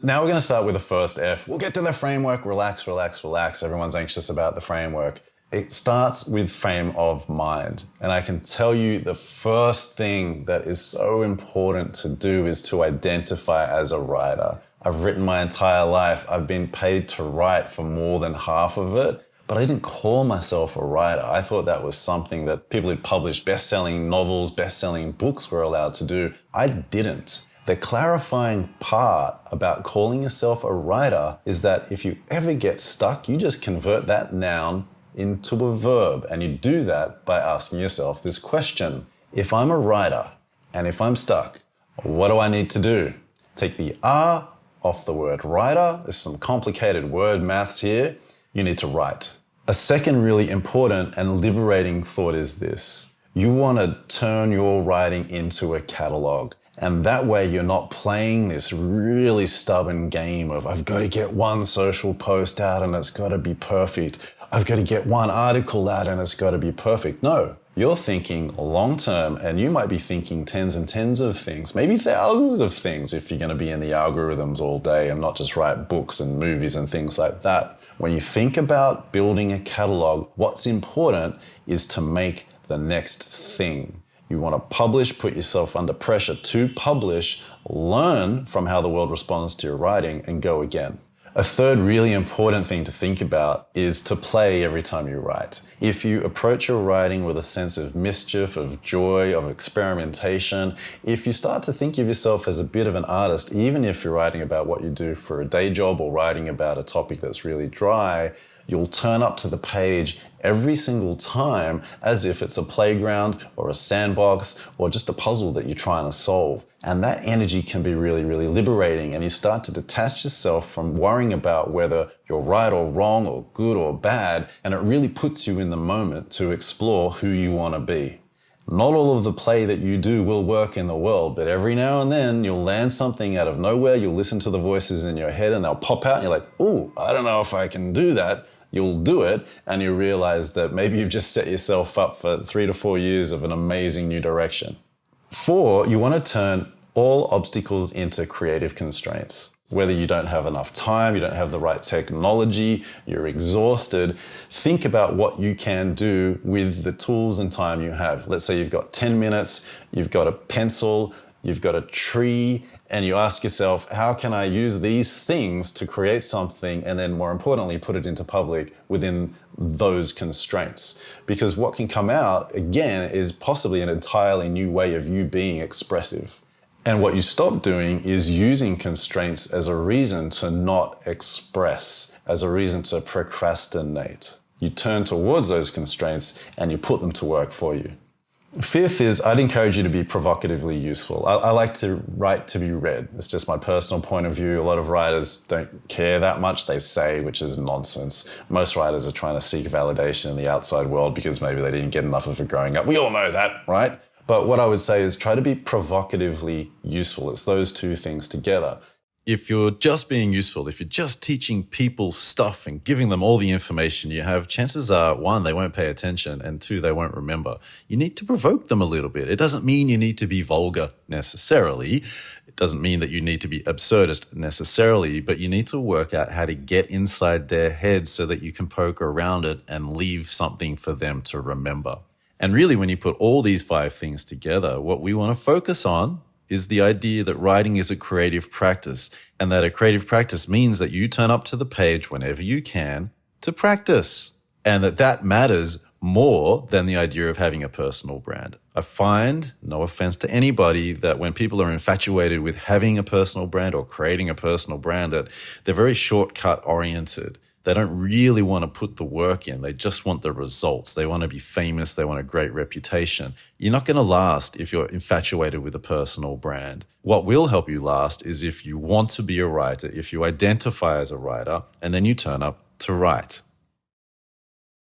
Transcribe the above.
Now we're going to start with the first F. We'll get to the framework. Relax, relax, relax. Everyone's anxious about the framework. It starts with frame of mind. And I can tell you the first thing that is so important to do is to identify as a writer. I've written my entire life. I've been paid to write for more than half of it. But I didn't call myself a writer. I thought that was something that people who published best-selling novels, best-selling books were allowed to do. I didn't. The clarifying part about calling yourself a writer is that if you ever get stuck, you just convert that noun into a verb. And you do that by asking yourself this question. If I'm a writer and if I'm stuck, what do I need to do? Take the R off the word writer. There's some complicated word maths here. You need to write. A second really important and liberating thought is this. You want to turn your writing into a catalog. And that way you're not playing this really stubborn game of I've got to get one social post out and it's got to be perfect. I've got to get one article out and it's got to be perfect. No, you're thinking long term and you might be thinking tens and tens of things, maybe thousands of things if you're going to be in the algorithms all day and not just write books and movies and things like that. When you think about building a catalog, what's important is to make the next thing. You want to publish, put yourself under pressure to publish, learn from how the world responds to your writing, and go again. A third really important thing to think about is to play every time you write. If you approach your writing with a sense of mischief, of joy, of experimentation, if you start to think of yourself as a bit of an artist, even if you're writing about what you do for a day job or writing about a topic that's really dry, you'll turn up to the page every single time as if it's a playground or a sandbox or just a puzzle that you're trying to solve. And that energy can be really, really liberating. And you start to detach yourself from worrying about whether you're right or wrong or good or bad. And it really puts you in the moment to explore who you want to be. Not all of the play that you do will work in the world, but every now and then you'll land something out of nowhere. You'll listen to the voices in your head and they'll pop out and you're like, ooh, I don't know if I can do that. You'll do it and you realize that maybe you've just set yourself up for 3 to 4 years of an amazing new direction. 4, you want to turn all obstacles into creative constraints. Whether you don't have enough time, you don't have the right technology, you're exhausted, think about what you can do with the tools and time you have. Let's say you've got 10 minutes, you've got a pencil, you've got a tree, and you ask yourself, how can I use these things to create something and then more importantly, put it into public within those constraints? Because what can come out, again, is possibly an entirely new way of you being expressive. And what you stop doing is using constraints as a reason to not express, as a reason to procrastinate. You turn towards those constraints and you put them to work for you. 5th is I'd encourage you to be provocatively useful. I like to write to be read. It's just my personal point of view. A lot of writers don't care that much, they say, which is nonsense. Most writers are trying to seek validation in the outside world because maybe they didn't get enough of it growing up. We all know that, right? But what I would say is try to be provocatively useful. It's those two things together. If you're just being useful, if you're just teaching people stuff and giving them all the information you have, chances are, 1, they won't pay attention, and 2, they won't remember. You need to provoke them a little bit. It doesn't mean you need to be vulgar necessarily. It doesn't mean that you need to be absurdist necessarily, but you need to work out how to get inside their heads so that you can poke around it and leave something for them to remember. And really, when you put all these 5 things together, what we want to focus on is the idea that writing is a creative practice, and that a creative practice means that you turn up to the page whenever you can to practice, and that matters more than the idea of having a personal brand. I find, no offense to anybody, that when people are infatuated with having a personal brand or creating a personal brand, that they're very shortcut oriented. They don't really want to put the work in. They just want the results. They want to be famous. They want a great reputation. You're not going to last if you're infatuated with a personal brand. What will help you last is if you want to be a writer, if you identify as a writer, and then you turn up to write.